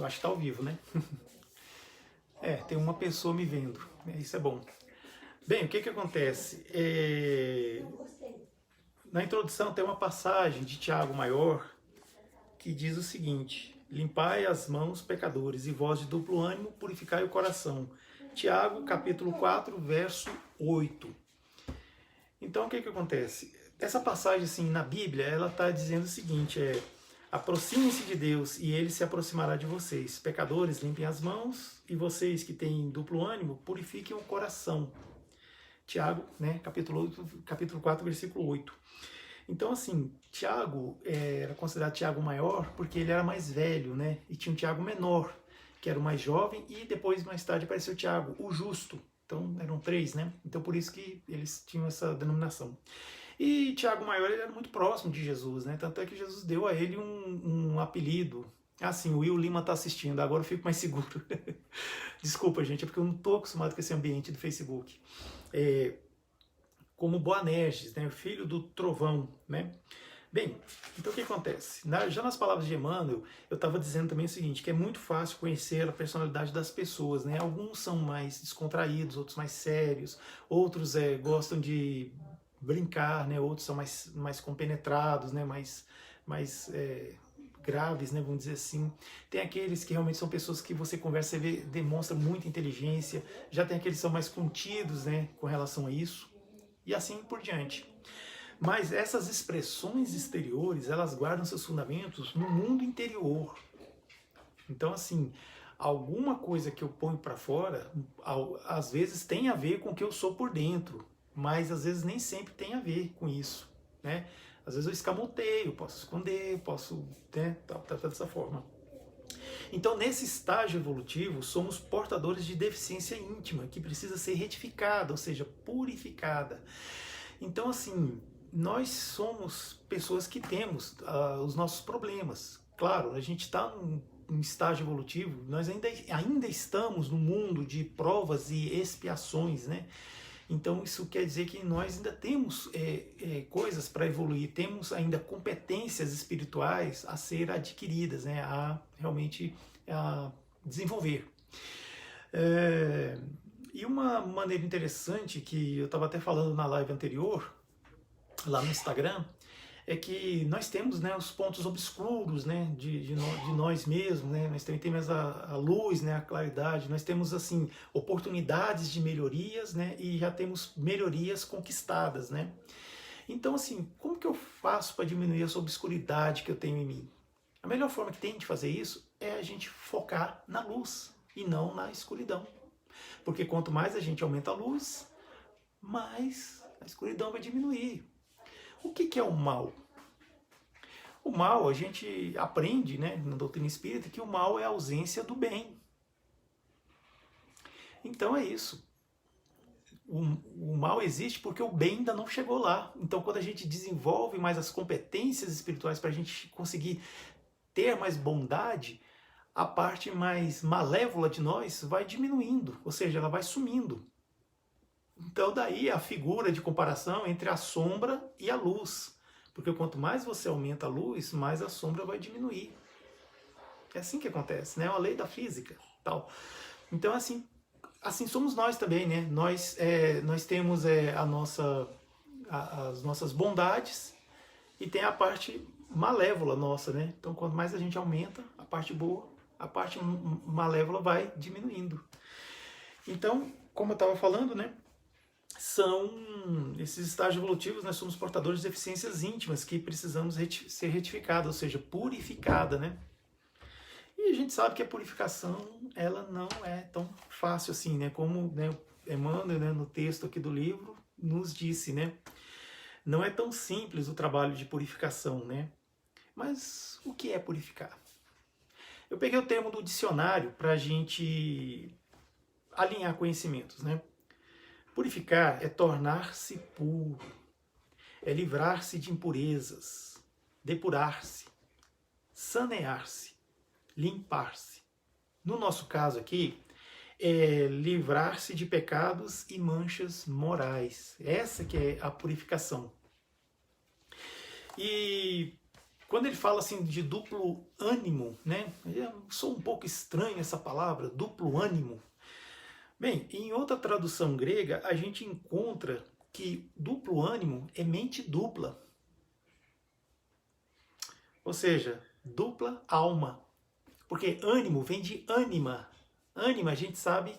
Eu acho que tá ao vivo, né? Tem uma pessoa me vendo. Isso é bom. Bem, o que que acontece? Na introdução tem uma passagem de Tiago Maior que diz o seguinte: limpai as mãos, pecadores, e vós de duplo ânimo, purificai o coração. Tiago, capítulo 4, verso 8. Então, o que que acontece? Essa passagem, assim, na Bíblia, ela está dizendo o seguinte, aproximem-se de Deus e Ele se aproximará de vocês. Pecadores, limpem as mãos, e vocês que têm duplo ânimo, purifiquem o coração. Tiago, né, capítulo 4, versículo 8. Então, assim, Tiago era considerado Tiago maior porque ele era mais velho, né? E tinha um Tiago menor, que era o mais jovem, e depois, mais tarde, apareceu Tiago, o justo. Então, eram três, né? Então, por isso que eles tinham essa denominação. E Tiago maior, ele era muito próximo de Jesus, né? Tanto é que Jesus deu a ele um apelido. Assim, o Will Lima tá assistindo, agora eu fico mais seguro. Desculpa, gente, é porque eu não tô acostumado com esse ambiente do Facebook. Como Boanerges, né? Filho do trovão, né? Bem, então o que acontece? Já nas palavras de Emmanuel, eu estava dizendo também o seguinte, que é muito fácil conhecer a personalidade das pessoas, né? Alguns são mais descontraídos, outros mais sérios, outros gostam de brincar, né? Outros são mais compenetrados, né? mais graves, né? Vamos dizer assim. Tem aqueles que realmente são pessoas que você conversa e vê, demonstra muita inteligência, já tem aqueles que são mais contidos, né? Com relação a isso, e assim por diante. Mas essas expressões exteriores, elas guardam seus fundamentos no mundo interior. Então, assim, alguma coisa que eu ponho para fora, às vezes tem a ver com o que eu sou por dentro, mas às vezes nem sempre tem a ver com isso, né? Às vezes eu escamoteio, posso esconder, posso, né, tratar dessa forma. Então, nesse estágio evolutivo, somos portadores de deficiência íntima, que precisa ser retificada, ou seja, purificada. Então, assim, nós somos pessoas que temos os nossos problemas. Claro, a gente está num estágio evolutivo, nós ainda estamos no mundo de provas e expiações, né? Então isso quer dizer que nós ainda temos coisas para evoluir, temos ainda competências espirituais a ser adquiridas, né? A realmente desenvolver. E uma maneira interessante, que eu estava até falando na live anterior, lá no Instagram, é que nós temos, né, os pontos obscuros, né, de nós mesmos, né, nós também temos a luz, né, a claridade, nós temos, assim, oportunidades de melhorias, né, e já temos melhorias conquistadas, né. Então, assim, como que eu faço para diminuir essa obscuridade que eu tenho em mim? A melhor forma que tem de fazer isso é a gente focar na luz e não na escuridão. Porque quanto mais a gente aumenta a luz, mais a escuridão vai diminuir. O que é o mal? O mal, a gente aprende, né, na doutrina espírita, que o mal é a ausência do bem. Então é isso. O mal existe porque o bem ainda não chegou lá. Então, quando a gente desenvolve mais as competências espirituais para a gente conseguir ter mais bondade, a parte mais malévola de nós vai diminuindo, ou seja, ela vai sumindo. Então daí a figura de comparação entre a sombra e a luz. Porque quanto mais você aumenta a luz, mais a sombra vai diminuir. É assim que acontece, né? É uma lei da física. Tal. Então assim somos nós também, né? Nós temos as nossas bondades e tem a parte malévola nossa, né? Então quanto mais a gente aumenta a parte boa, a parte malévola vai diminuindo. Então, como eu estava falando, né? São esses estágios evolutivos, nós somos portadores de deficiências íntimas que precisamos ser retificadas, ou seja, purificada, né? E a gente sabe que a purificação, ela não é tão fácil assim, né? Como, né, Emmanuel, né, no texto aqui do livro, nos disse, né? Não é tão simples o trabalho de purificação, né? Mas o que é purificar? Eu peguei o termo do dicionário para a gente alinhar conhecimentos, né? Purificar é tornar-se puro, é livrar-se de impurezas, depurar-se, sanear-se, limpar-se. No nosso caso aqui, é livrar-se de pecados e manchas morais. Essa que é a purificação. E Quando ele fala assim de duplo ânimo, né? Eu sou um pouco estranho essa palavra, duplo ânimo. Bem, em outra tradução grega, a gente encontra que duplo ânimo é mente dupla. Ou seja, dupla alma. Porque ânimo vem de ânima. Ânima a gente sabe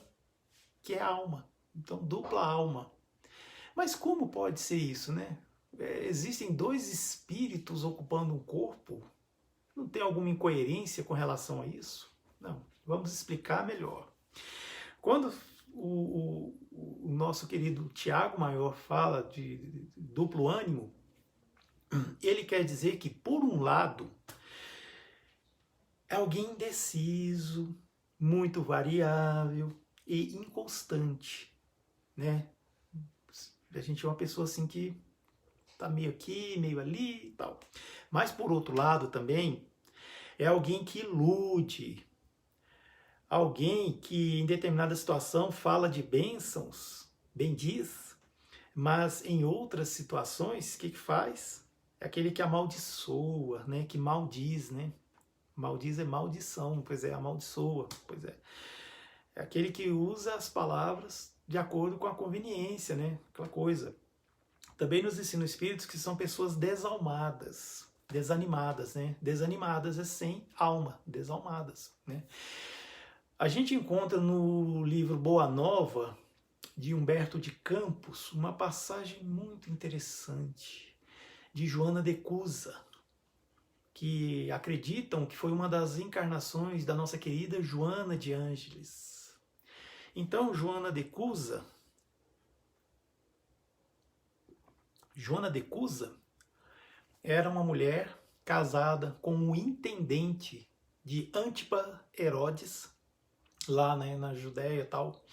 que é alma. Então, dupla alma. Mas como pode ser isso, né? Existem dois espíritos ocupando um corpo? Não tem alguma incoerência com relação a isso? Não. Vamos explicar melhor. Quando o nosso querido Tiago Maior fala de duplo ânimo, ele quer dizer que, por um lado, é alguém indeciso, muito variável e inconstante, né? A gente é uma pessoa assim que tá meio aqui, meio ali e tal. Mas, por outro lado, também, é alguém que ilude, alguém que em determinada situação fala de bênçãos, bendiz, mas em outras situações, o que faz? É aquele que amaldiçoa, né? Que maldiz, né? Maldiz é maldição, pois é, amaldiçoa, pois é. É aquele que usa as palavras de acordo com a conveniência, né? Aquela coisa. Também nos ensina espíritos que são pessoas desalmadas, desanimadas, né? Desanimadas é sem alma, desalmadas, né? A gente encontra no livro Boa Nova, de Humberto de Campos, uma passagem muito interessante de Joana de Cusa, que acreditam que foi uma das encarnações da nossa querida Joana de Ângeles. Então, Joana de Cusa era uma mulher casada com um intendente de Antipa Herodes, lá, né, na Judéia e tal.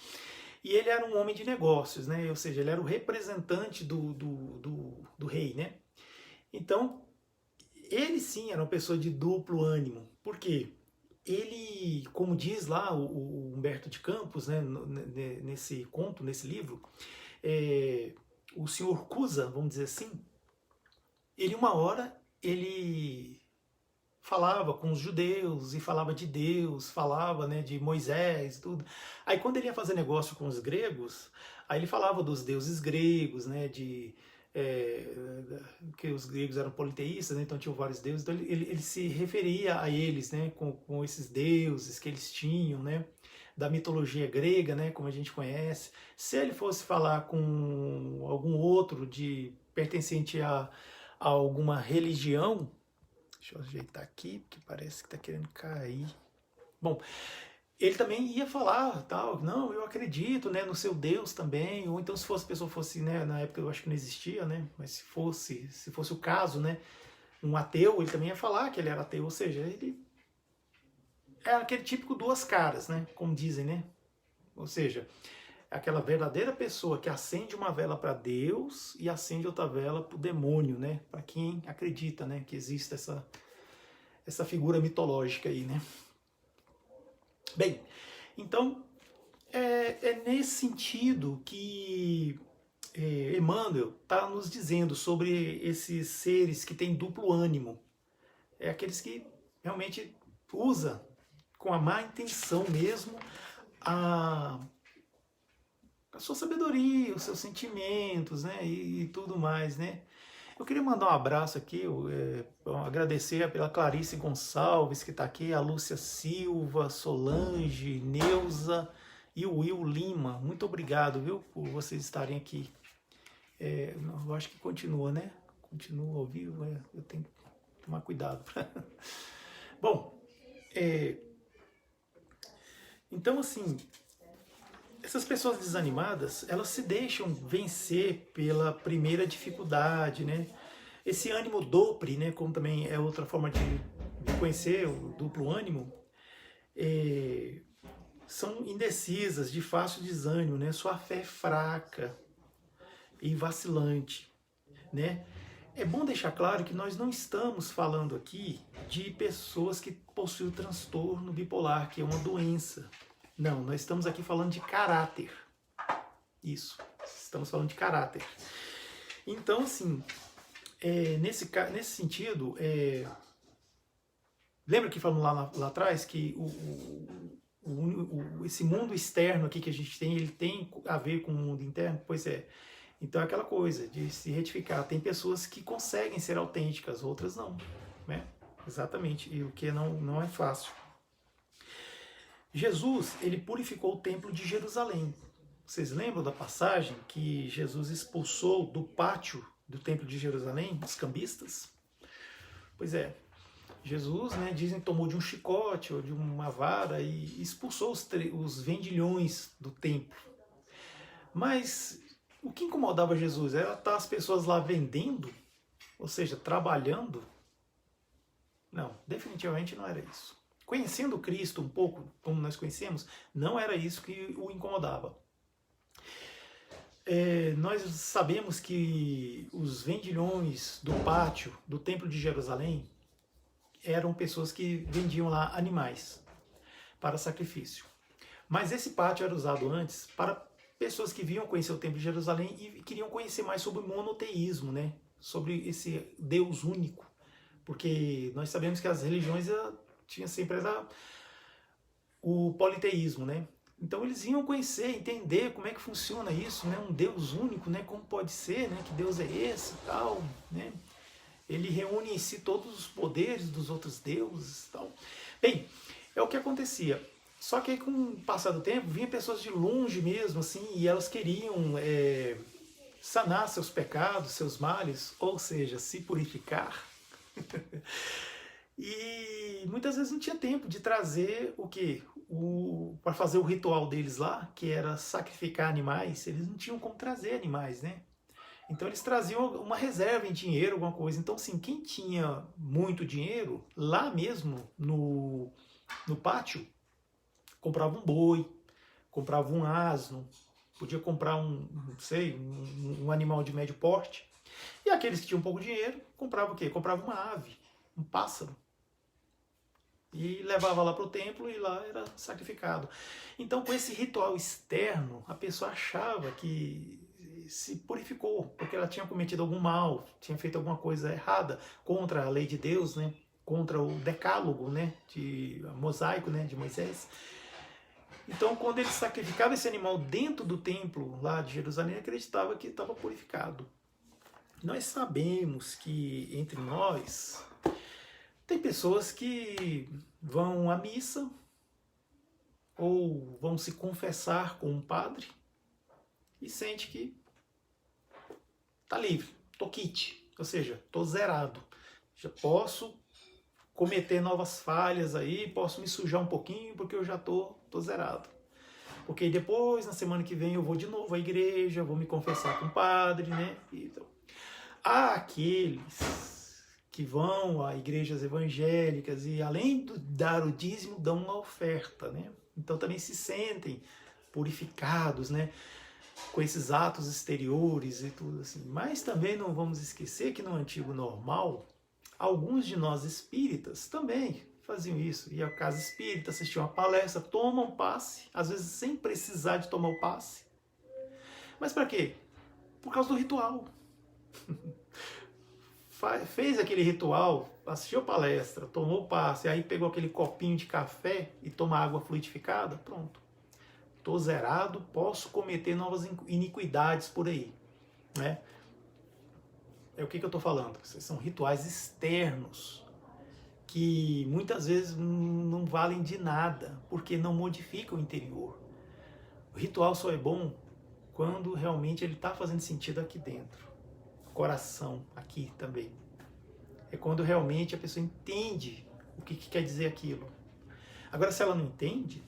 E ele era um homem de negócios, né? Ou seja, ele era o representante do rei, né? Então, ele sim era uma pessoa de duplo ânimo. Por quê? Ele, como diz lá o Humberto de Campos, né, nesse conto, nesse livro, o senhor Cusa, vamos dizer assim, ele uma hora, ele falava com os judeus e falava de Deus, falava, né, de Moisés e tudo. Aí quando ele ia fazer negócio com os gregos, aí ele falava dos deuses gregos, né, que os gregos eram politeístas, né, então tinham vários deuses, então ele se referia a eles, né, com esses deuses que eles tinham, né, da mitologia grega, né, como a gente conhece. Se ele fosse falar com algum outro pertencente a alguma religião, deixa eu ajeitar aqui, porque parece que está querendo cair. Bom, ele também ia falar, tal, não, eu acredito, né, no seu Deus também, ou então se fosse a pessoa fosse, né, na época eu acho que não existia, né, mas se fosse o caso, né, um ateu, ele também ia falar que ele era ateu, ou seja, ele é aquele típico duas caras, né, como dizem, né, ou seja, é aquela verdadeira pessoa que acende uma vela para Deus e acende outra vela para o demônio, né, para quem acredita, né, que existe essa figura mitológica aí, né. Bem, então é nesse sentido que Emmanuel está nos dizendo sobre esses seres que têm duplo ânimo. É aqueles que realmente usa com a má intenção mesmo a sua sabedoria, os seus sentimentos, né, e tudo mais, né. Eu queria mandar um abraço aqui, agradecer pela Clarice Gonçalves, que está aqui, a Lúcia Silva, Solange, Neuza e o Will Lima. Muito obrigado, viu, por vocês estarem aqui. Eu acho que continua, né? Continua ao vivo, eu tenho que tomar cuidado. Bom, então assim, essas pessoas desanimadas, elas se deixam vencer pela primeira dificuldade, né? Esse ânimo dopre, né, como também é outra forma de conhecer o duplo ânimo, são indecisas, de fácil desânimo, né? Sua fé é fraca e vacilante, né? É bom deixar claro que nós não estamos falando aqui de pessoas que possuem o transtorno bipolar, que é uma doença. Não, nós estamos aqui falando de caráter. Isso, estamos falando de caráter. Então, assim, nesse sentido, Lembra que falamos lá atrás que esse mundo externo aqui que a gente tem, ele tem a ver com o mundo interno? Pois é. Então é aquela coisa de se retificar. Tem pessoas que conseguem ser autênticas, outras não, né? Exatamente, e o que não é fácil. Jesus, ele purificou o templo de Jerusalém. Vocês lembram da passagem que Jesus expulsou do pátio do templo de Jerusalém os cambistas? Pois é, Jesus, né, dizem que tomou de um chicote ou de uma vara e expulsou os vendilhões do templo. Mas o que incomodava Jesus era estar as pessoas lá vendendo, ou seja, trabalhando? Não, definitivamente não era isso. Conhecendo Cristo um pouco, como nós conhecemos, não era isso que o incomodava. Nós sabemos que os vendilhões do pátio do Templo de Jerusalém eram pessoas que vendiam lá animais para sacrifício. Mas esse pátio era usado antes para pessoas que vinham conhecer o Templo de Jerusalém e queriam conhecer mais sobre o monoteísmo, né? Sobre esse Deus único. Porque nós sabemos que as religiões tinha sempre o politeísmo, né? Então eles iam conhecer, entender como é que funciona isso, né? Um Deus único, né? Como pode ser, né? Que Deus é esse e tal, né? Ele reúne em si todos os poderes dos outros deuses e tal. Bem, é o que acontecia. Só que aí, com o passar do tempo, vinham pessoas de longe mesmo, assim, e elas queriam sanar seus pecados, seus males, ou seja, se purificar. E muitas vezes não tinha tempo de trazer o quê? Para fazer o ritual deles lá, que era sacrificar animais, eles não tinham como trazer animais, né? Então eles traziam uma reserva em dinheiro, alguma coisa. Então, assim, quem tinha muito dinheiro, lá mesmo no pátio, comprava um boi, comprava um asno, podia comprar um animal de médio porte. E aqueles que tinham pouco dinheiro, compravam o quê? Compravam uma ave, um pássaro. E levava lá para o templo e lá era sacrificado. Então, com esse ritual externo, a pessoa achava que se purificou, porque ela tinha cometido algum mal, tinha feito alguma coisa errada contra a lei de Deus, né? Contra o decálogo, né? Mosaico, né? De Moisés. Então, quando ele sacrificava esse animal dentro do templo lá de Jerusalém, ele acreditava que estava purificado. Nós sabemos que entre nós tem pessoas que vão à missa ou vão se confessar com um padre e sente que tá livre, tô quite, ou seja, tô zerado. Já posso cometer novas falhas aí, posso me sujar um pouquinho porque eu já tô zerado. Porque depois, na semana que vem, eu vou de novo à igreja, vou me confessar com o padre, né? Então, há aqueles que vão a igrejas evangélicas e, além de dar o dízimo, dão uma oferta, né? Então também se sentem purificados, né? Com esses atos exteriores e tudo assim. Mas também não vamos esquecer que no antigo normal, alguns de nós espíritas também faziam isso. Iam à casa espírita, assistiam a palestra, tomam passe, às vezes sem precisar de tomar o passe. Mas para quê? Por causa do ritual. Fez aquele ritual, assistiu a palestra, tomou o passe, aí pegou aquele copinho de café e toma água fluidificada, pronto. Estou zerado, posso cometer novas iniquidades por aí, né? É o que eu estou falando? São rituais externos que muitas vezes não valem de nada, porque não modificam o interior. O ritual só é bom quando realmente ele está fazendo sentido aqui dentro. Coração, aqui também. É quando realmente a pessoa entende o que quer dizer aquilo. Agora, se ela não entende,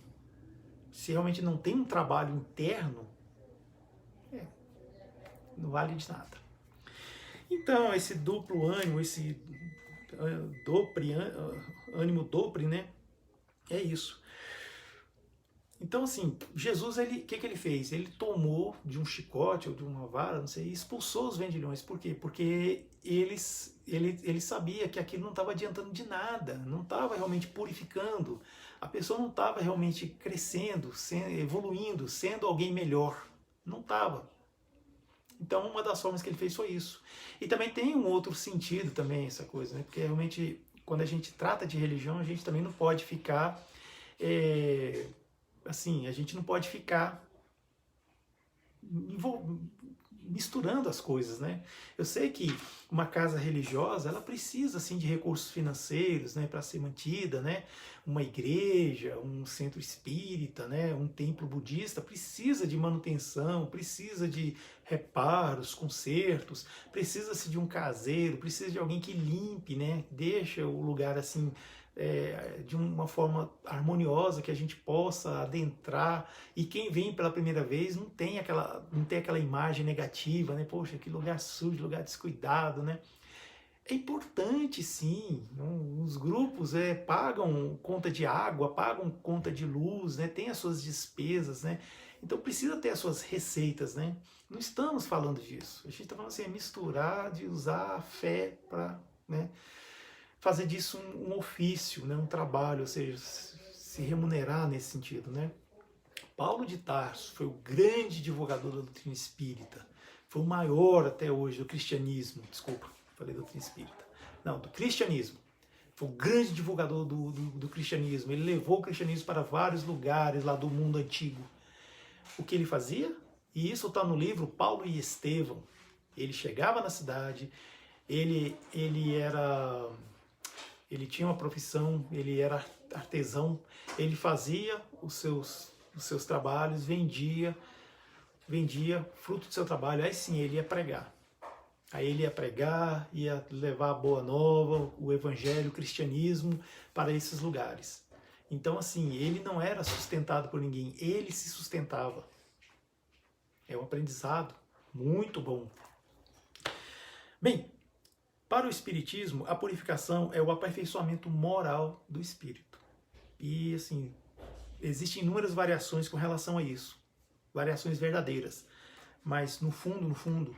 se realmente não tem um trabalho interno, não vale de nada. Então, esse duplo ânimo, esse ânimo dopre, né? É isso. Então, assim, Jesus, o que ele fez? Ele tomou de um chicote ou de uma vara, não sei, e expulsou os vendilhões. Por quê? Porque ele sabia que aquilo não estava adiantando de nada, não estava realmente purificando. A pessoa não estava realmente crescendo, evoluindo, sendo alguém melhor. Não estava. Então, uma das formas que ele fez foi isso. E também tem um outro sentido também, essa coisa, né? Porque realmente, quando a gente trata de religião, a gente também não pode ficar, assim, a gente não pode ficar misturando as coisas, né? Eu sei que uma casa religiosa, ela precisa, assim, de recursos financeiros, né, para ser mantida, né? Uma igreja, um centro espírita, né, um templo budista precisa de manutenção, precisa de reparos, consertos, precisa-se de um caseiro, precisa de alguém que limpe, né? Deixa o lugar, assim, de uma forma harmoniosa, que a gente possa adentrar, e quem vem pela primeira vez não tem aquela imagem negativa, né? Poxa, que lugar sujo, lugar descuidado, né? É importante, sim. Os grupos pagam conta de água, pagam conta de luz, né? Tem as suas despesas, né? Então precisa ter as suas receitas, né? Não estamos falando disso. A gente está falando assim, misturar, de usar a fé para, né, fazer disso um ofício, né, um trabalho, ou seja, se remunerar nesse sentido, né? Paulo de Tarso foi o grande divulgador da doutrina espírita, foi o maior até hoje do cristianismo, desculpa, falei doutrina espírita, não, do cristianismo, foi o grande divulgador do cristianismo, ele levou o cristianismo para vários lugares lá do mundo antigo. O que ele fazia? E isso está no livro Paulo e Estevão. Ele chegava na cidade, ele tinha uma profissão, ele era artesão, ele fazia os seus trabalhos, vendia fruto do seu trabalho, aí sim ele ia pregar. Aí ele ia pregar, ia levar a boa nova, o evangelho, o cristianismo para esses lugares. Então, assim, ele não era sustentado por ninguém, ele se sustentava. É um aprendizado muito bom. Bem, para o Espiritismo, a purificação é o aperfeiçoamento moral do espírito. E, assim, existem inúmeras variações com relação a isso. Variações verdadeiras. Mas, no fundo,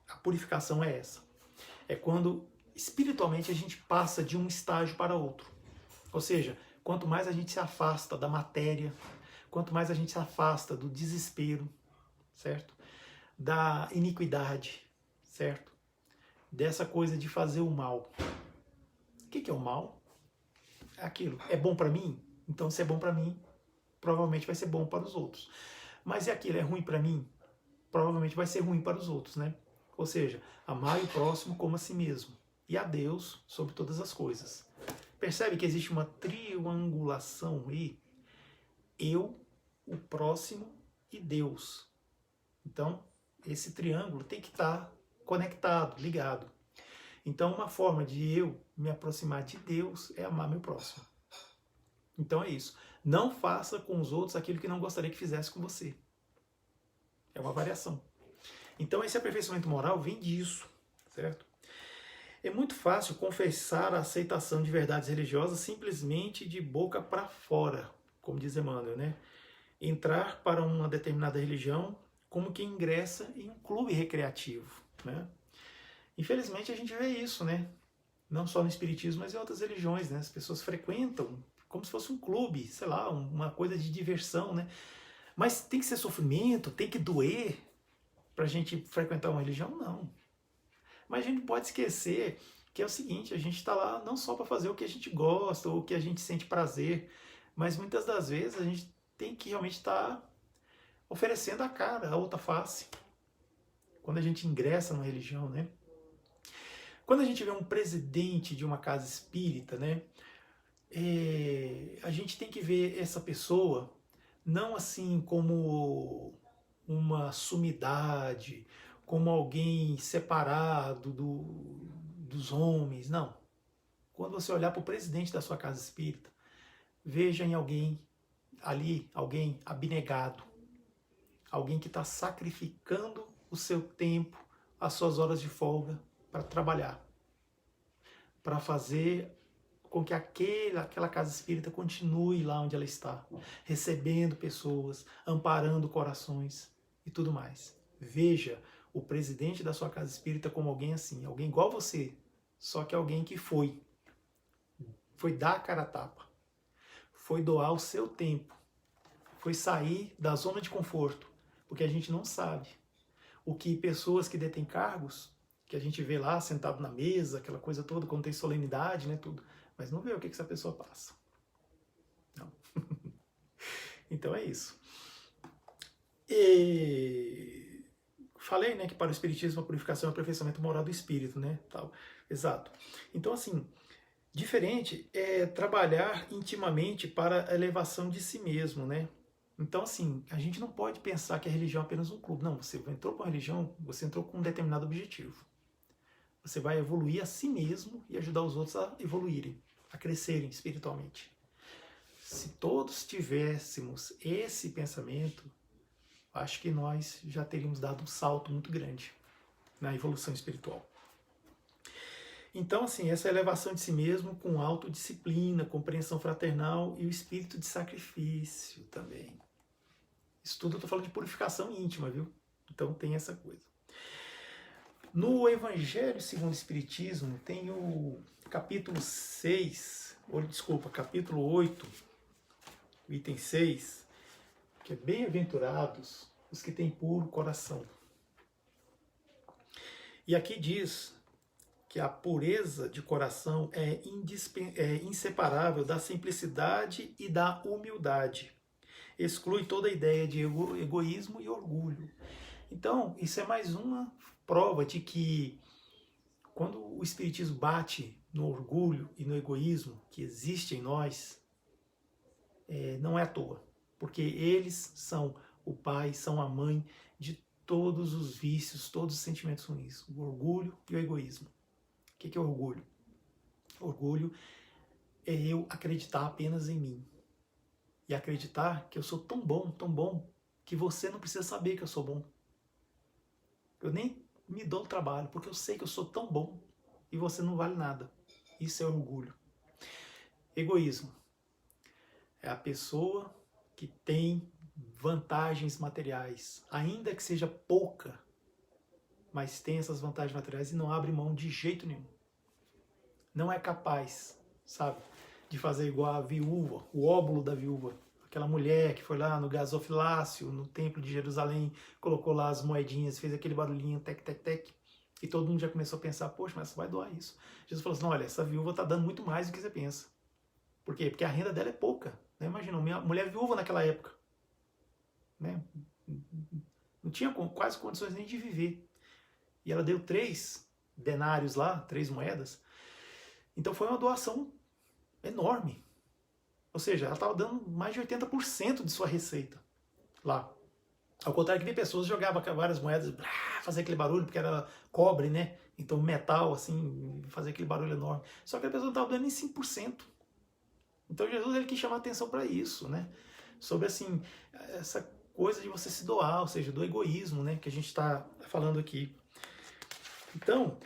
a purificação é essa. É quando, espiritualmente, a gente passa de um estágio para outro. Ou seja, quanto mais a gente se afasta da matéria, quanto mais a gente se afasta do desespero, certo? Da iniquidade, certo? Dessa coisa de fazer o mal. O que é o mal? É aquilo. É bom para mim? Então, se é bom para mim, provavelmente vai ser bom para os outros. Mas é aquilo, é ruim para mim? Provavelmente vai ser ruim para os outros, né? Ou seja, amar o próximo como a si mesmo. E a Deus sobre todas as coisas. Percebe que existe uma triangulação aí? Eu, o próximo e Deus. Então, esse triângulo tem que estar conectado, ligado. Então, uma forma de eu me aproximar de Deus é amar meu próximo. Então é isso. Não faça com os outros aquilo que não gostaria que fizesse com você. É uma variação. Então esse aperfeiçoamento moral vem disso, certo? É muito fácil confessar a aceitação de verdades religiosas simplesmente de boca para fora, como diz Emmanuel, né? Entrar para uma determinada religião como quem ingressa em um clube recreativo, né? Infelizmente a gente vê isso, né? Não só no espiritismo, mas em outras religiões, né? As pessoas frequentam como se fosse um clube, sei lá, uma coisa de diversão, né? Mas tem que ser sofrimento, tem que doer para a gente frequentar uma religião? Não. Mas a gente pode esquecer que é o seguinte, a gente está lá não só para fazer o que a gente gosta ou o que a gente sente prazer, mas muitas das vezes a gente tem que realmente estar oferecendo a cara, a outra face. Quando a gente ingressa numa religião, né? Quando a gente vê um presidente de uma casa espírita, né? A gente tem que ver essa pessoa não assim como uma sumidade, como alguém separado dos homens, não. Quando você olhar para o presidente da sua casa espírita, veja em alguém ali, alguém abnegado, alguém que está sacrificando o seu tempo, as suas horas de folga para trabalhar, para fazer com que aquela casa espírita continue lá onde ela está, recebendo pessoas, amparando corações e tudo mais. Veja o presidente da sua casa espírita como alguém assim, alguém igual a você, só que alguém que foi dar a cara a tapa, foi doar o seu tempo, foi sair da zona de conforto, porque a gente não sabe o que pessoas que detêm cargos, que a gente vê lá sentado na mesa, aquela coisa toda, quando tem solenidade, né, tudo. Mas não vê o que essa pessoa passa. Não. Então é isso. E falei, né, que para o Espiritismo a purificação é o aperfeiçoamento moral do espírito, né, tal. Exato. Então, assim, diferente é trabalhar intimamente para a elevação de si mesmo, né? Então, assim, a gente não pode pensar que a religião é apenas um clube. Não, você entrou com a religião, você entrou com um determinado objetivo. Você vai evoluir a si mesmo e ajudar os outros a evoluírem, a crescerem espiritualmente. Se todos tivéssemos esse pensamento, acho que nós já teríamos dado um salto muito grande na evolução espiritual. Então, assim, essa elevação de si mesmo com autodisciplina, compreensão fraternal e o espírito de sacrifício também. Isso tudo eu estou falando de purificação íntima, viu? Então tem essa coisa. No Evangelho segundo o Espiritismo, tem o capítulo 6, capítulo 8, item 6, que é bem-aventurados os que têm puro coração. E aqui diz que a pureza de coração é inseparável da simplicidade e da humildade. Exclui toda a ideia de egoísmo e orgulho. Então, isso é mais uma prova de que quando o Espiritismo bate no orgulho e no egoísmo que existe em nós, não é à toa. Porque eles são o pai, são a mãe de todos os vícios, todos os sentimentos ruins. O orgulho e o egoísmo. O que é orgulho? Orgulho é eu acreditar apenas em mim. E acreditar que eu sou tão bom, que você não precisa saber que eu sou bom. Eu nem me dou o trabalho, porque eu sei que eu sou tão bom e você não vale nada. Isso é orgulho. Egoísmo é a pessoa que tem vantagens materiais, ainda que seja pouca, mas tem essas vantagens materiais e não abre mão de jeito nenhum. Não é capaz, sabe, de fazer igual a viúva, o óbolo da viúva, aquela mulher que foi lá no gasofilácio, no templo de Jerusalém, colocou lá as moedinhas, fez aquele barulhinho, tec, tec, tec, e todo mundo já começou a pensar, poxa, mas você vai doar isso. Jesus falou assim, não, olha, essa viúva está dando muito mais do que você pensa. Por quê? Porque a renda dela é pouca. Né? Imagina, uma mulher viúva naquela época. Né? Não tinha quase condições nem de viver. E ela deu 3 denários lá, 3 moedas. Então foi uma doação enorme. Ou seja, ela estava dando mais de 80% de sua receita lá. Ao contrário que vi pessoas jogavam várias moedas, fazia aquele barulho, porque era cobre, né? Então metal, assim, fazia aquele barulho enorme. Só que a pessoa não estava dando nem 5%. Então Jesus ele quis chamar a atenção para isso, né? Sobre, assim, essa coisa de você se doar, ou seja, do egoísmo, né? Que a gente está falando aqui. Então,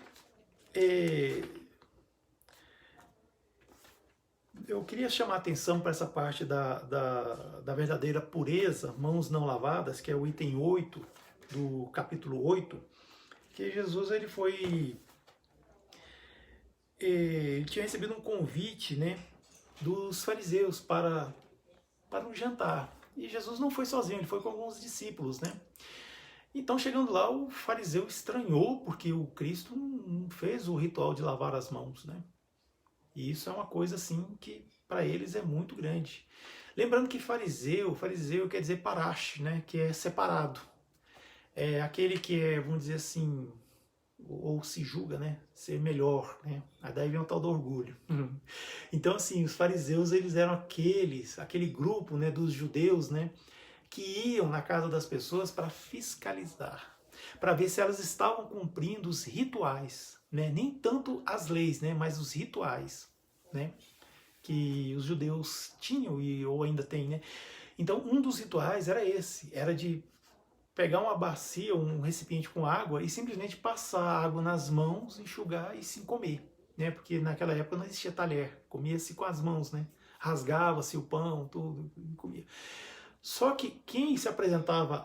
eu queria chamar a atenção para essa parte da verdadeira pureza, mãos não lavadas, que é o item 8 do capítulo 8, que Jesus ele tinha recebido um convite, né, dos fariseus para um jantar. E Jesus não foi sozinho, ele foi com alguns discípulos, né? Então, chegando lá, o fariseu estranhou, porque o Cristo não fez o ritual de lavar as mãos, né? E isso é uma coisa, assim, que para eles é muito grande. Lembrando que fariseu quer dizer parash, né? Que é separado. É aquele que é, vamos dizer assim, ou se julga, né? Ser melhor, né? Aí daí vem o tal do orgulho. Então, assim, os fariseus, eles eram aquele grupo, né, dos judeus, né? Que iam na casa das pessoas para fiscalizar, para ver se elas estavam cumprindo os rituais, né? Nem tanto as leis, né? Mas os rituais, né? Que os judeus tinham ou ainda têm, né? Então, um dos rituais era esse, era de pegar uma bacia, um recipiente com água e simplesmente passar a água nas mãos, enxugar e sim comer, né? Porque naquela época não existia talher, comia-se com as mãos, né? Rasgava-se o pão, tudo, e comia. Só que quem se apresentava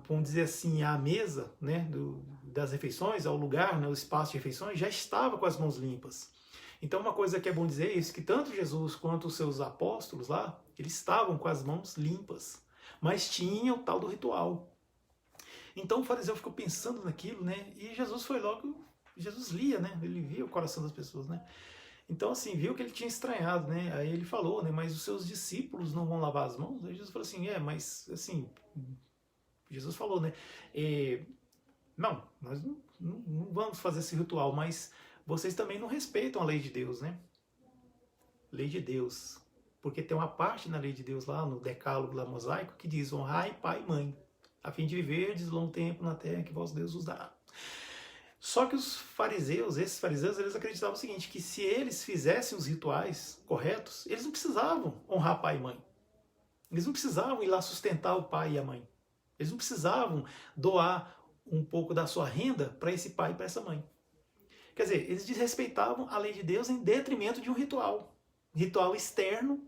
vamos dizer assim, à mesa, né, das refeições, ao lugar, né, o espaço de refeições, já estava com as mãos limpas. Então uma coisa que é bom dizer é isso, que tanto Jesus quanto os seus apóstolos lá, eles estavam com as mãos limpas, mas tinha o tal do ritual. Então o fariseu ficou pensando naquilo, né? E Jesus foi logo, Jesus lia, né? Ele via o coração das pessoas, né? Então, assim, viu que ele tinha estranhado, né? Aí ele falou, né? Mas os seus discípulos não vão lavar as mãos? Aí Jesus falou assim, mas, assim, Jesus falou, né? Não, nós não vamos fazer esse ritual, mas vocês também não respeitam a lei de Deus, né? Lei de Deus. Porque tem uma parte na lei de Deus lá, no decálogo lá mosaico, que diz, honrai pai e mãe, a fim de viverdes longo tempo na terra que vosso Deus vos dará. Só que os fariseus, esses fariseus, eles acreditavam o seguinte, que se eles fizessem os rituais corretos, eles não precisavam honrar pai e mãe. Eles não precisavam ir lá sustentar o pai e a mãe. Eles não precisavam doar um pouco da sua renda para esse pai e para essa mãe. Quer dizer, eles desrespeitavam a lei de Deus em detrimento de um ritual. Ritual externo,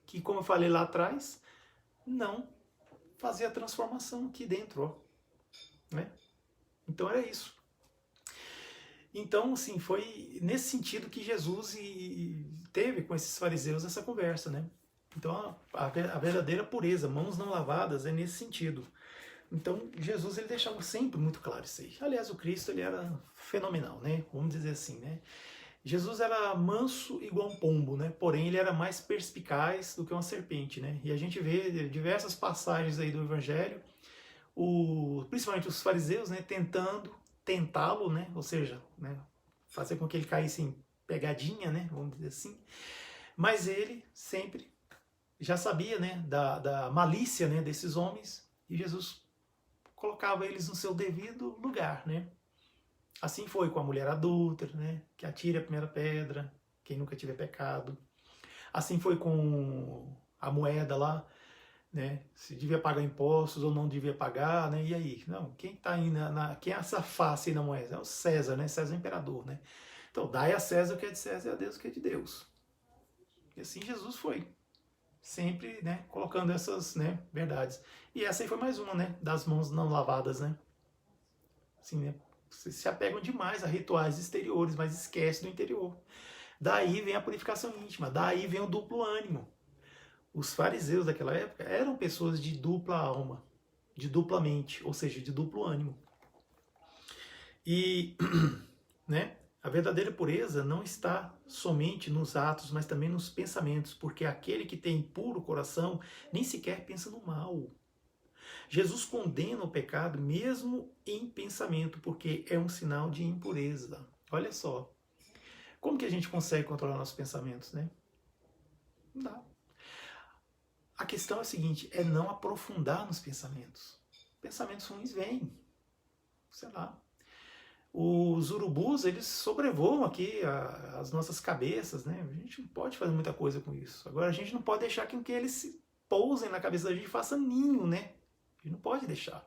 que, como eu falei lá atrás, não fazia a transformação aqui dentro, ó, né? Então era isso. Então, assim, foi nesse sentido que Jesus teve com esses fariseus essa conversa, né? Então, a verdadeira pureza, mãos não lavadas, é nesse sentido. Então, Jesus, ele deixava sempre muito claro isso aí. Aliás, o Cristo, ele era fenomenal, né? Vamos dizer assim, né? Jesus era manso igual um pombo, né? Porém, ele era mais perspicaz do que uma serpente, né? E a gente vê diversas passagens aí do Evangelho, principalmente os fariseus, né? Tentá-lo, né? Ou seja, né? Fazer com que ele caísse em pegadinha, né? Vamos dizer assim. Mas ele sempre já sabia, né? Da malícia, né? Desses homens, e Jesus colocava eles no seu devido lugar, né? Assim foi com a mulher adúltera, né? Que atire a primeira pedra, quem nunca tiver pecado. Assim foi com a moeda lá, né? Se devia pagar impostos ou não devia pagar, né? E aí? Não, quem está aí quem é essa face aí na moeda? É o César, né? César é o imperador, né? Então, dai a César o que é de César e a Deus o que é de Deus. E assim Jesus foi. Sempre, né? Colocando essas, né? Verdades. E essa aí foi mais uma, né? Das mãos não lavadas, né? Assim, né? Vocês se apegam demais a rituais exteriores, mas esquece do interior. Daí vem a purificação íntima, daí vem o duplo ânimo. Os fariseus daquela época eram pessoas de dupla alma, de dupla mente, ou seja, de duplo ânimo. E, né, a verdadeira pureza não está somente nos atos, mas também nos pensamentos, porque aquele que tem puro coração nem sequer pensa no mal. Jesus condena o pecado mesmo em pensamento, porque é um sinal de impureza. Olha só. Como que a gente consegue controlar nossos pensamentos, né? Não dá. A questão é a seguinte, é não aprofundar nos pensamentos. Pensamentos ruins vêm. Sei lá. Os urubus, eles sobrevoam aqui as nossas cabeças, né? A gente não pode fazer muita coisa com isso. Agora, a gente não pode deixar que eles pousem na cabeça da gente e façam ninho, né? A gente não pode deixar.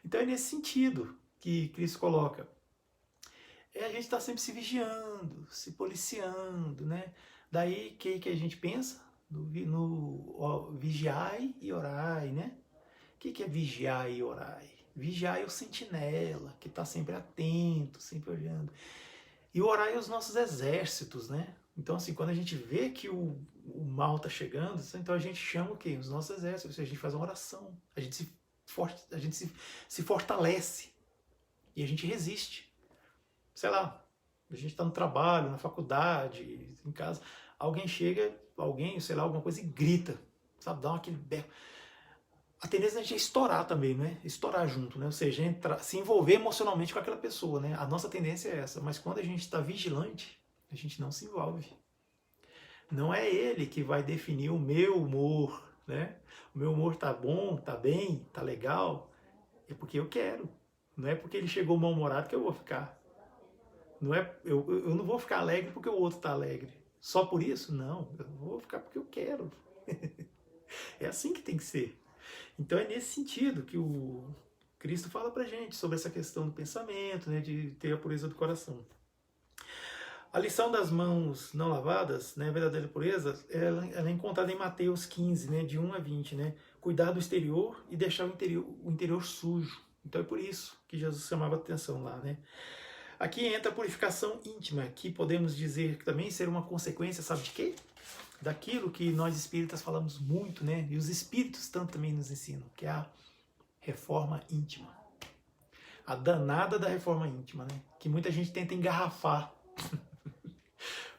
Então é nesse sentido que Cristo coloca. A gente está sempre se vigiando, se policiando, né? Daí que a gente pensa? No vigiai e orai, né? O que é vigiar e orai? Vigiar é o sentinela, que está sempre atento, sempre olhando. E orai é os nossos exércitos, né? Então, assim, quando a gente vê que o mal está chegando, então a gente chama o quê? Os nossos exércitos, a gente faz uma oração, a gente se fortalece e a gente resiste. Sei lá, a gente está no trabalho, na faculdade, em casa, alguém chega, sei lá, alguma coisa e grita, sabe, dá aquele berro. A tendência é a gente estourar também, né? Estourar junto, né? Ou seja, se envolver emocionalmente com aquela pessoa, né? A nossa tendência é essa, mas quando a gente está vigilante, a gente não se envolve. Não é ele que vai definir o meu humor, né? O meu humor tá bom, tá bem, tá legal, é porque eu quero. Não é porque ele chegou mal-humorado que eu vou ficar. Não é, eu não vou ficar alegre porque o outro está alegre. Só por isso? Não, eu vou ficar porque eu quero. É assim que tem que ser. Então é nesse sentido que o Cristo fala pra gente sobre essa questão do pensamento, né, de ter a pureza do coração. A lição das mãos não lavadas, né, a verdadeira pureza, ela é encontrada em Mateus 15, né, de 1 a 20. Né, cuidar do exterior e deixar o interior sujo. Então é por isso que Jesus chamava a atenção lá, né. Aqui entra a purificação íntima, que podemos dizer também ser uma consequência, sabe de quê? Daquilo que nós espíritas falamos muito, né? E os espíritos tanto também nos ensinam, que é a Reforma íntima. A danada da reforma íntima, né? Que muita gente tenta engarrafar.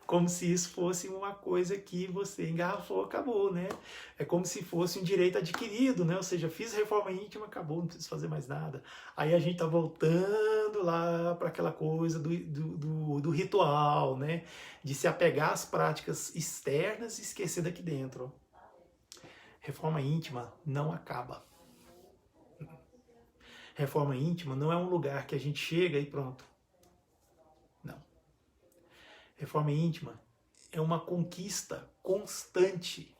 Como se isso fosse uma coisa que você engarrafou, acabou, né? É como se fosse um direito adquirido, né? Ou seja, fiz reforma íntima, acabou, não preciso fazer mais nada. Aí a gente tá voltando lá para aquela coisa do ritual, né? De se apegar às práticas externas e esquecer daqui dentro. Reforma íntima não acaba. Reforma íntima não é um lugar que a gente chega e pronto. Não. Reforma íntima é uma conquista constante.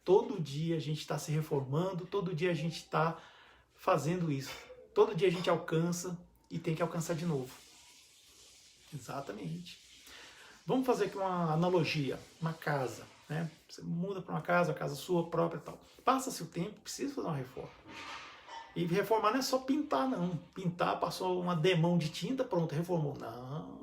Todo dia a gente está se reformando, todo dia a gente está fazendo isso. Todo dia a gente alcança e tem que alcançar de novo. Exatamente. Vamos fazer aqui uma analogia, uma casa, né? Você muda para uma casa sua própria e tal. Passa-se o tempo, precisa fazer uma reforma. E reformar não é só pintar, não. Pintar, passou uma demão de tinta, pronto, reformou. Não.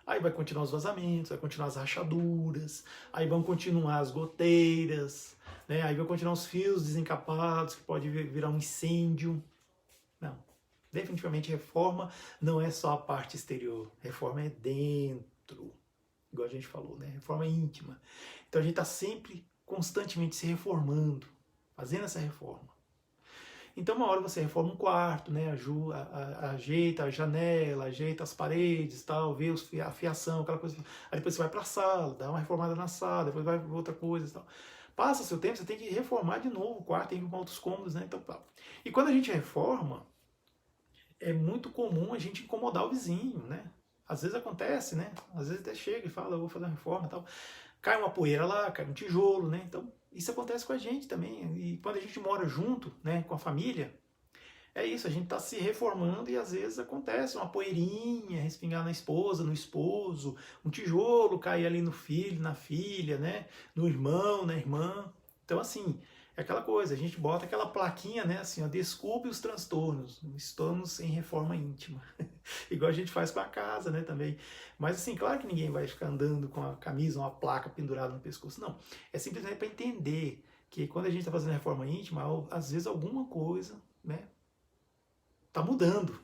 Aí vai continuar os vazamentos, vai continuar as rachaduras, aí vão continuar as goteiras, né? Aí vai continuar os fios desencapados, que pode virar um incêndio. Não. Definitivamente reforma não é só a parte exterior. Reforma é dentro. Igual a gente falou, né? Reforma é íntima. Então a gente está sempre, constantemente se reformando, fazendo essa reforma. Então, uma hora você reforma um quarto, né? Ajeita a janela, ajeita as paredes, tal, vê a fiação, aquela coisa. Aí depois você vai para a sala, dá uma reformada na sala, depois vai para outra coisa, tal. Passa o seu tempo, você tem que reformar de novo o quarto, tem que ir com outros cômodos, né? Então, tal. E quando a gente reforma, é muito comum a gente incomodar o vizinho, né? Às vezes acontece, né? Às vezes até chega e fala, eu vou fazer uma reforma e tal. Cai uma poeira lá, cai um tijolo, né? Então, isso acontece com a gente também. E quando a gente mora junto, né, com a família, é isso, a gente está se reformando e às vezes acontece uma poeirinha, respingar na esposa, no esposo, um tijolo cair ali no filho, na filha, né, no irmão, na irmã. Então, assim, é aquela coisa, a gente bota aquela plaquinha, né, assim, ó, desculpe os transtornos, estamos em reforma íntima. Igual a gente faz com a casa, né, também. Mas, assim, claro que ninguém vai ficar andando com a camisa, uma placa pendurada no pescoço, não. É simplesmente para entender que quando a gente está fazendo reforma íntima, às vezes alguma coisa, né, tá mudando.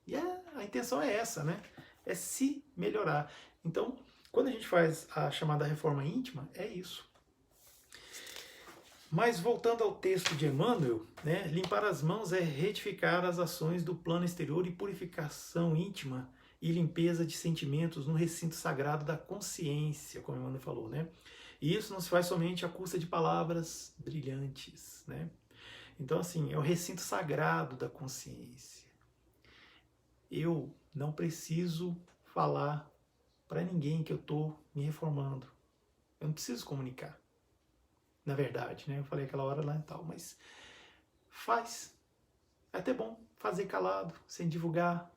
E a intenção é essa, né, é se melhorar. Então, quando a gente faz a chamada reforma íntima, é isso. Mas voltando ao texto de Emmanuel, né, limpar as mãos é retificar as ações do plano exterior e purificação íntima e limpeza de sentimentos no recinto sagrado da consciência, como Emmanuel falou, né? E isso não se faz somente à custa de palavras brilhantes, né? Então, assim, é o recinto sagrado da consciência. Eu não preciso falar para ninguém que eu estou me reformando. Eu não preciso comunicar. Na verdade, né? Eu falei aquela hora lá e tal, mas faz. É até bom fazer calado, sem divulgar,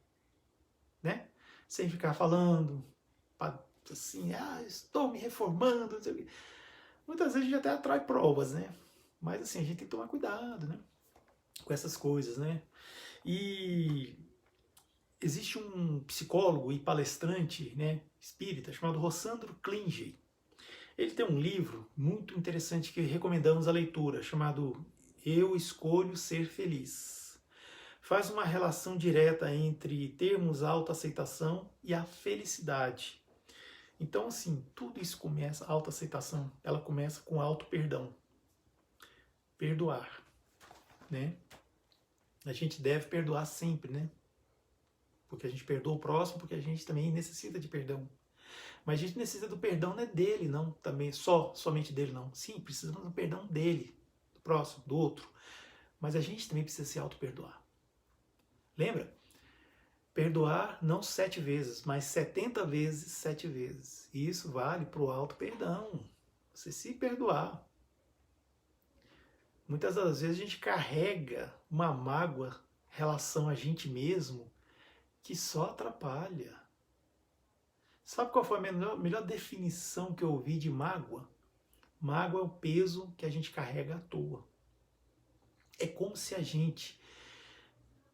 né? Sem ficar falando, assim, estou me reformando, não sei o quê. Muitas vezes a gente até atrai provas, né? Mas assim, a gente tem que tomar cuidado, né? Com essas coisas, né? E existe um psicólogo e palestrante, né, espírita, chamado Rossandro Klinger. Ele tem um livro muito interessante que recomendamos a leitura, chamado Eu Escolho Ser Feliz. Faz uma relação direta entre termos autoaceitação e a felicidade. Então, assim, tudo isso começa, a autoaceitação, ela começa com auto-perdão. Perdoar, né? A gente deve perdoar sempre, né? Porque a gente perdoa o próximo, porque a gente também necessita de perdão. Mas a gente necessita do perdão não é dele, não, também, somente dele, não. Sim, precisamos do perdão dele, do próximo, do outro. Mas a gente também precisa se auto-perdoar. Lembra? Perdoar não 7 vezes, mas 70 vezes 7 vezes. E isso vale para o auto-perdão. Você se perdoar. Muitas das vezes a gente carrega uma mágoa em relação a gente mesmo que só atrapalha. Sabe qual foi a melhor definição que eu ouvi de mágoa? Mágoa é o peso que a gente carrega à toa. É como se a gente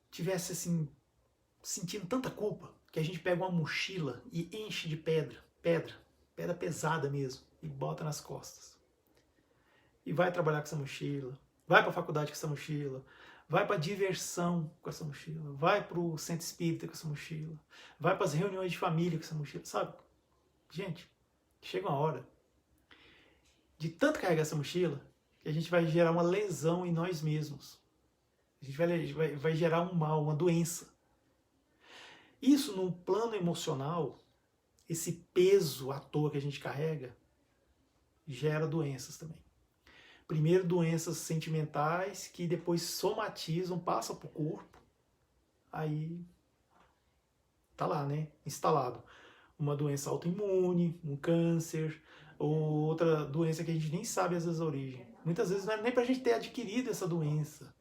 tivesse assim, sentindo tanta culpa, que a gente pega uma mochila e enche de pedra pesada mesmo, e bota nas costas. E vai trabalhar com essa mochila, Vai para a faculdade com essa mochila. Vai para diversão com essa mochila. Vai para o centro espírita com essa mochila. Vai para as reuniões de família com essa mochila. Sabe? Gente, chega uma hora de tanto carregar essa mochila que a gente vai gerar uma lesão em nós mesmos. A gente vai gerar um mal, uma doença. Isso no plano emocional, esse peso à toa que a gente carrega, gera doenças também. Primeiro, doenças sentimentais que depois somatizam, passam para o corpo. Aí tá lá, né? Instalado. Uma doença autoimune, um câncer, ou outra doença que a gente nem sabe às vezes a origem. Muitas vezes não é nem para a gente ter adquirido essa doença,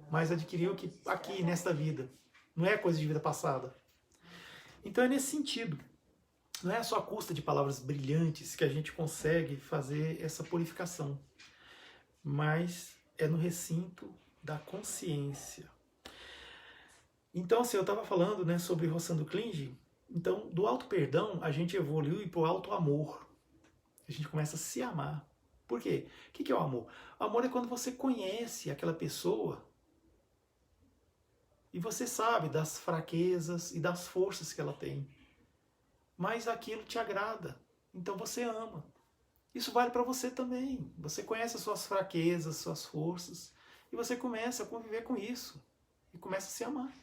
mas adquiriu aqui, nesta vida. Não é coisa de vida passada. Então é nesse sentido. Não é só à custa de palavras brilhantes que a gente consegue fazer essa purificação, mas é no recinto da consciência. Então, assim, eu estava falando, né, sobre Rossando Klinge. Então, do auto-perdão, a gente evolui para o auto-amor. A gente começa a se amar. Por quê? O que é o amor? O amor é quando você conhece aquela pessoa e você sabe das fraquezas e das forças que ela tem. Mas aquilo te agrada. Então você ama. Isso vale para você também. Você conhece as suas fraquezas, suas forças, e você começa a conviver com isso. E começa a se amar.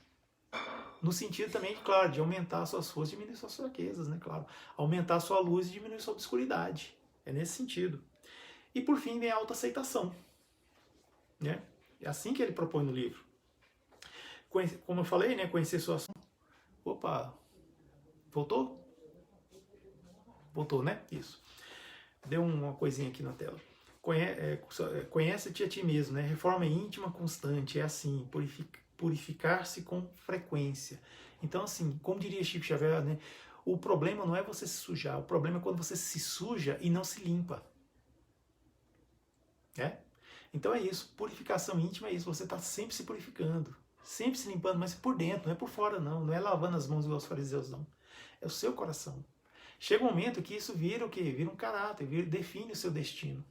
No sentido também, claro, de aumentar suas forças e diminuir suas fraquezas, né? Claro. Aumentar sua luz e diminuir sua obscuridade. É nesse sentido. E por fim vem a autoaceitação. Né? É assim que ele propõe no livro. Como eu falei, né? Conhecer suas... Opa! Voltou? Voltou, né? Isso. Deu uma coisinha aqui na tela. Conhece-te a ti mesmo, né? Reforma íntima constante, é assim, purificar-se com frequência. Então, assim, como diria Chico Xavier, né? O problema não é você se sujar, o problema é quando você se suja e não se limpa. É? Então é isso, purificação íntima é isso, você está sempre se purificando, sempre se limpando, mas por dentro, não é por fora não é lavando as mãos igual os fariseus não, é o seu coração. Chega um momento que isso vira o quê? Vira um caráter, define o seu destino,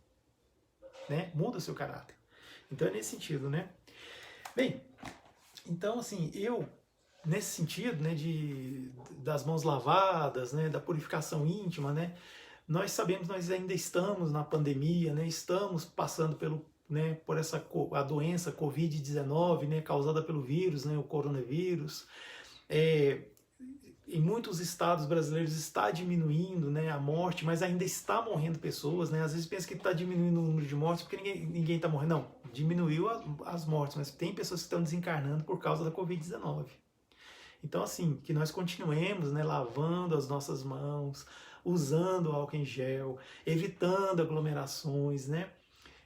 né? Muda o seu caráter. Então é nesse sentido, né? Bem, então assim, nesse sentido, né, das mãos lavadas, né, da purificação íntima, né, nós sabemos que nós ainda estamos na pandemia, né, estamos passando por a doença Covid-19, né, causada pelo vírus, né, o coronavírus. Em muitos estados brasileiros está diminuindo, né, a morte, mas ainda está morrendo pessoas, né? Às vezes pensa que está diminuindo o número de mortes porque ninguém está morrendo. Não, diminuiu as mortes, mas tem pessoas que estão desencarnando por causa da Covid-19. Então, assim, que nós continuemos, né, lavando as nossas mãos, usando álcool em gel, evitando aglomerações, né?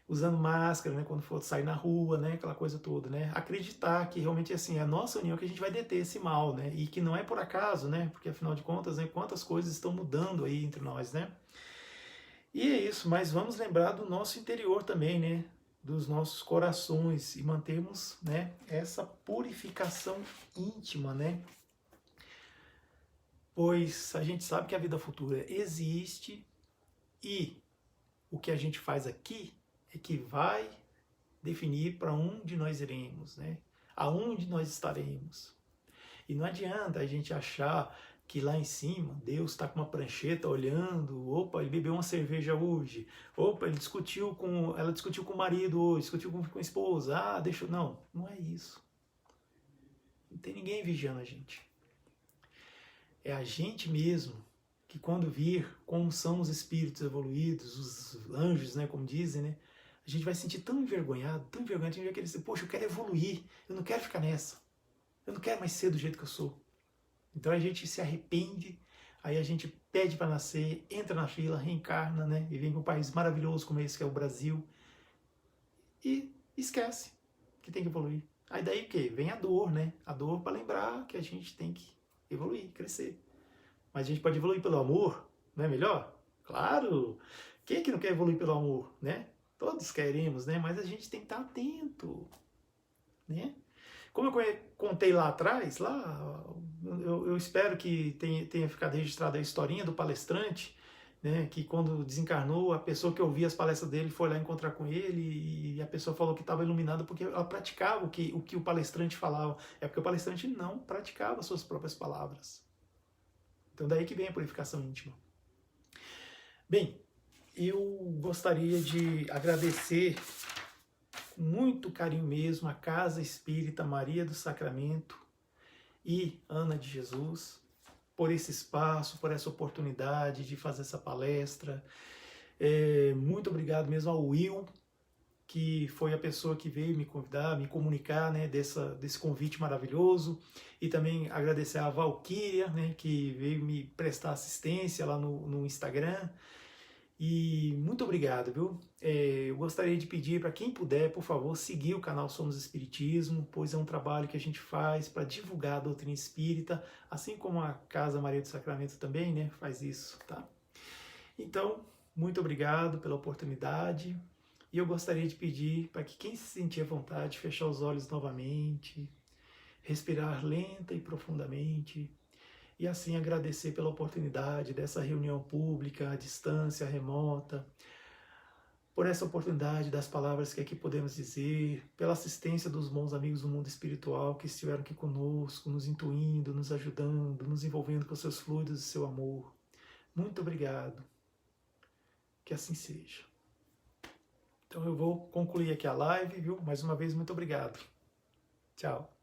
Usando máscara, né, quando for sair na rua, né, aquela coisa toda, né, acreditar que realmente assim, é a nossa união que a gente vai deter esse mal, né, e que não é por acaso, né, porque afinal de contas, né, quantas coisas estão mudando aí entre nós, né. E é isso, mas vamos lembrar do nosso interior também, né, dos nossos corações e mantermos, né, essa purificação íntima, né, pois a gente sabe que a vida futura existe e o que a gente faz aqui é que vai definir para onde nós iremos, né? Aonde nós estaremos. E não adianta a gente achar que lá em cima Deus está com uma prancheta olhando, opa, ele bebeu uma cerveja hoje, opa, ela discutiu com o marido hoje, discutiu com a esposa, não é isso. Não tem ninguém vigiando a gente. É a gente mesmo que quando vir como são os espíritos evoluídos, os anjos, né, como dizem, né, a gente vai se sentir tão envergonhado, a gente vai querer dizer, poxa, eu quero evoluir, eu não quero ficar nessa, eu não quero mais ser do jeito que eu sou. Então a gente se arrepende, aí a gente pede para nascer, entra na fila, reencarna, né, e vem para um país maravilhoso como esse que é o Brasil, e esquece que tem que evoluir. Aí daí o quê? Vem a dor, né, a dor para lembrar que a gente tem que evoluir, crescer. Mas a gente pode evoluir pelo amor, não é melhor? Claro! Quem é que não quer evoluir pelo amor, né? Todos queremos, né? Mas a gente tem que estar atento, né? Como eu contei lá atrás, eu espero que tenha ficado registrada a historinha do palestrante né, que quando desencarnou, a pessoa que ouvia as palestras dele foi lá encontrar com ele e a pessoa falou que estava iluminada porque ela praticava o que o palestrante falava. É porque o palestrante não praticava suas próprias palavras. Então daí que vem a purificação íntima. Bem, eu gostaria de agradecer com muito carinho mesmo a Casa Espírita Maria do Sacramento e Ana de Jesus por esse espaço, por essa oportunidade de fazer essa palestra. Muito obrigado mesmo ao Will, que foi a pessoa que veio me convidar, me comunicar, né, desse convite maravilhoso, e também agradecer a Valquíria, né, que veio me prestar assistência lá no Instagram. E muito obrigado, viu? Eu gostaria de pedir para quem puder, por favor, seguir o canal Somos Espiritismo, pois é um trabalho que a gente faz para divulgar a doutrina espírita, assim como a Casa Maria do Sacramento também, né, faz isso, tá? Então, muito obrigado pela oportunidade. E eu gostaria de pedir para que quem se sentir à vontade, fechar os olhos novamente, respirar lenta e profundamente, e assim agradecer pela oportunidade dessa reunião pública, à distância, remota, por essa oportunidade das palavras que aqui podemos dizer, pela assistência dos bons amigos do mundo espiritual que estiveram aqui conosco, nos intuindo, nos ajudando, nos envolvendo com seus fluidos e seu amor. Muito obrigado. Que assim seja. Então eu vou concluir aqui a live, viu? Mais uma vez, muito obrigado. Tchau.